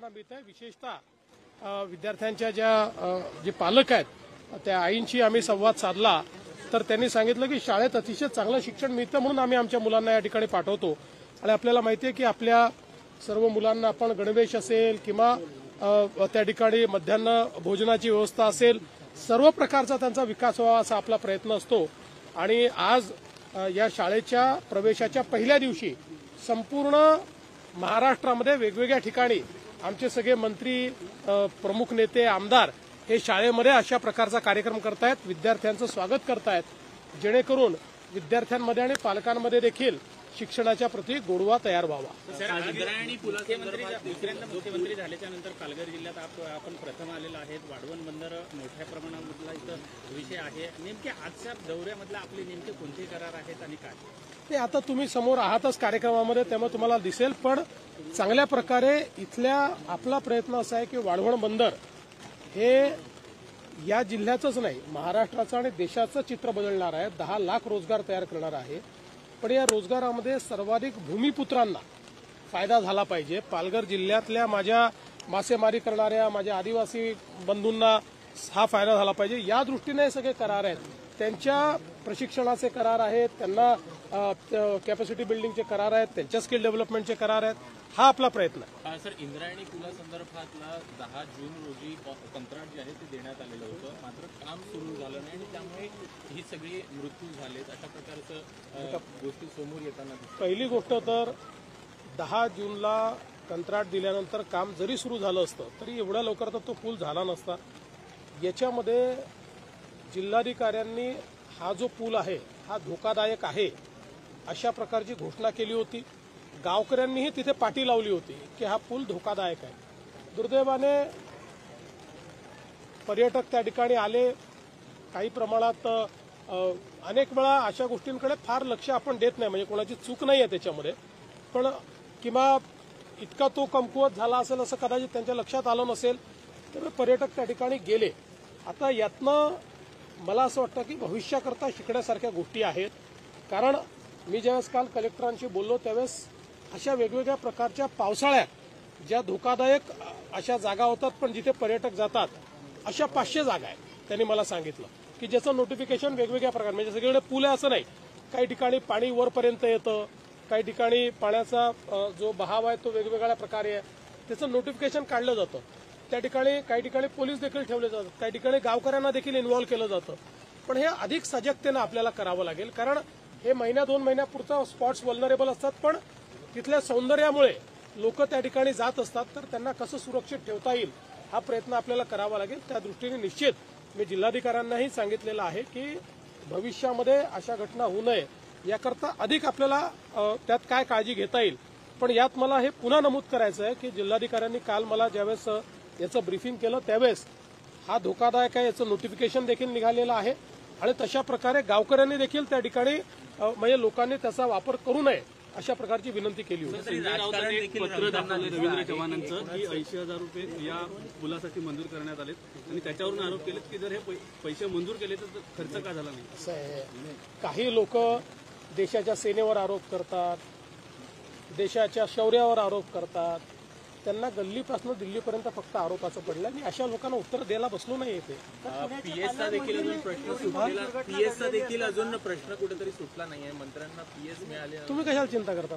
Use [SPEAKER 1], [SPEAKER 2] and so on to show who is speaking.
[SPEAKER 1] लोकांना मिळत आहे। विशेषतः विद्यार्थ्यांच्या जे पालक आहेत त्या आईंशी आम्ही संवाद साधला तर त्यांनी सांगितलं की शाळेत अतिशय चांगलं शिक्षण मिळतं म्हणून आम्ही आमच्या मुलांना या ठिकाणी पाठवतो। आणि आपल्याला माहिती आहे की आपल्या सर्व मुलांना आपण गणवेश असेल किंवा त्या ठिकाणी मध्यान्ह भोजनाची व्यवस्था असेल सर्व प्रकारचा त्यांचा विकास व्हावा असा आपला प्रयत्न असतो। आणि आज या शाळेच्या प्रवेशाच्या पहिल्या दिवशी संपूर्ण महाराष्ट्रामध्ये वेगवेगळ्या ठिकाणी आमचे सगळे मंत्री, प्रमुख नेते, आमदार हे शाळेमध्ये अशा प्रकारचा कार्यक्रम करतायत, विद्यार्थ्यांचं स्वागत करतायत, जेणेकरून विद्यार्थ्यांमध्ये आणि पालकांमध्ये देखील शिक्षणाच्या प्रती गोडवा तयार व्हावा।
[SPEAKER 2] मुख्यमंत्री झाल्याच्या नंतर पालघर जिल्ह्यात आपण प्रथम आलेला आहे। वाढवण बंदर मोठ्या प्रमाणामधला इथं विषय आहे। नेमके आजच्या दौऱ्यामधला आपले नेमके कोणते करार आहेत आणि काय
[SPEAKER 1] ते आता तुम्ही समोर आहातच कार्यक्रमामध्ये, त्यामुळे तुम्हाला दिसेल। पण चांगल्या प्रकारे इथल्या आपला प्रयत्न असा आहे की वाढवण बंदर हे या जिल्ह्याचंच नाही महाराष्ट्राचं आणि देशाचं चित्र बदलणार आहे। 10 लाख रोजगार तयार करणार आहे। पण या रोजगारामध्ये सर्वाधिक भूमिपुत्रांना फायदा झाला पाहिजे। पालघर जिल्ह्यातल्या माझ्या मासेमारी करणाऱ्या माझ्या आदिवासी बंधूंना हा फायदा झाला पाहिजे, या दृष्टीने हे सगळे करार आहेत। त्यांच्या प्रशिक्षणाचे करार आहेत, त्यांना कॅपॅसिटी बिल्डिंगचे करार आहेत, त्यांच्या स्किल डेव्हलपमेंटचे करार आहेत। हा आपला प्रयत्न आहे।
[SPEAKER 2] सर, इंद्रायणी पुलासंदर्भातला 10 जून रोजी कंत्राट जे आहे ते देण्यात आलेलं होतं, मात्र काम सुरू झालं नाही आणि त्यामुळे ही सगळी मृत्यू झालेत अशा प्रकारचं गोष्टी समोर येताना
[SPEAKER 1] पहिली गोष्ट तर 10 जूनला कंत्राट दिल्यानंतर काम जरी सुरू झालं असतं तरी एवढ्या लवकर तर तो पूल झाला नसता। याच्यामध्ये जिल्हाधिकाऱ्यांनी हा जो पूल आहे हा धोकादायक आहे अशा प्रकारची घोषणा केली होती। गावकऱ्यांनीही तिथे पाटी लावली होती की हा पूल धोकादायक आहे। दुर्दैवाने पर्यटक त्या ठिकाणी आले, काही प्रमाणात अनेक वेळा अशा गोष्टींकडे फार लक्ष आपण देत नाही, म्हणजे कोणाची चूक नाही आहे त्याच्यामध्ये, पण किंवा इतका तो कमकुवत झाला असेल असं कदाचित त्यांच्या लक्षात आलं नसेल, तर पर्यटक त्या ठिकाणी गेले। आता यातनं मला असं वाटतं की भविष्याकरता शिकण्यासारख्या गोष्टी आहेत। कारण मी ज्यावेळेस काल कलेक्टरांशी बोललो त्यावेळेस अशा वेगवेगळ्या प्रकारच्या पावसाळ्यात ज्या धोकादायक अशा जागा होतात पण जिथे पर्यटक जातात अशा 500 जागा आहेत त्यांनी मला सांगितलं की ज्याचं नोटिफिकेशन वेगवेगळ्या प्रकार, म्हणजे सगळीकडे पूल आहे असं नाही, काही ठिकाणी पाणी वरपर्यंत येतं, काही ठिकाणी पाण्याचा जो बहाव आहे तो वेगवेगळ्या प्रकारे आहे, त्याचं नोटिफिकेशन काढलं जातं। त्या ठिकाणी काही ठिकाणी पोलीस देखील ठेवले जातात, काही ठिकाणी गावकऱ्यांना देखील इन्व्हॉल्व्ह केलं जातं। पण हे अधिक सजगतेनं आपल्याला करावं लागेल, कारण हे महिन्या 2 महिन्यापुरता स्पॉट्स वल्नरेबल असतात, पण तिथल्या सौंदर्यामुळे लोक त्या ठिकाणी जात असतात, तर त्यांना कसं सुरक्षित ठेवता येईल हा प्रयत्न आपल्याला करावा लागेल। त्या दृष्टीने निश्चित मी जिल्हाधिकाऱ्यांनाही सांगितलेलं आहे की भविष्यामध्ये अशा घटना होऊ नये याकरता अधिक आपल्याला त्यात काय काळजी घेता येईल। पण यात मला हे पुन्हा नमूद करायचं आहे की जिल्हाधिकाऱ्यांनी काल मला ज्यावेळेस याचं ब्रीफिंग केलं त्यावेळेस हा धोकादायक आहे याचं नोटिफिकेशन देखील निघालेलं आहे आणि तशा प्रकारे गावकऱ्यांनी देखील त्या ठिकाणी म्हणजे लोकांनी त्याचा वापर करू नये अशा प्रकारची विनंती केली होती।
[SPEAKER 3] पत्र दाखवलं रवींद्र चव्हाणांचं की 80,000 रुपये या पुलासाठी मंजूर करण्यात आलेत आणि त्याच्यावरून आरोप केलेत की जर हे पैसे मंजूर केले तर खर्च का झाला नाही।
[SPEAKER 1] असं आहे, काही लोक देशाच्या सेनेवर आरोप करतात, देशाच्या शौर्यावर आरोप करतात, त्यांना गल्लीपासून दिल्लीपर्यंत फक्त आरोपाचं पडलं आणि अशा लोकांना उत्तर द्यायला बसलो नाही येते।
[SPEAKER 2] पीएसचा देखील अजून प्रश्न कुठेतरी सुटला नाहीये, मंत्र्यांना पीएस मिळाले,
[SPEAKER 1] तुम्ही कशाला चिंता करता?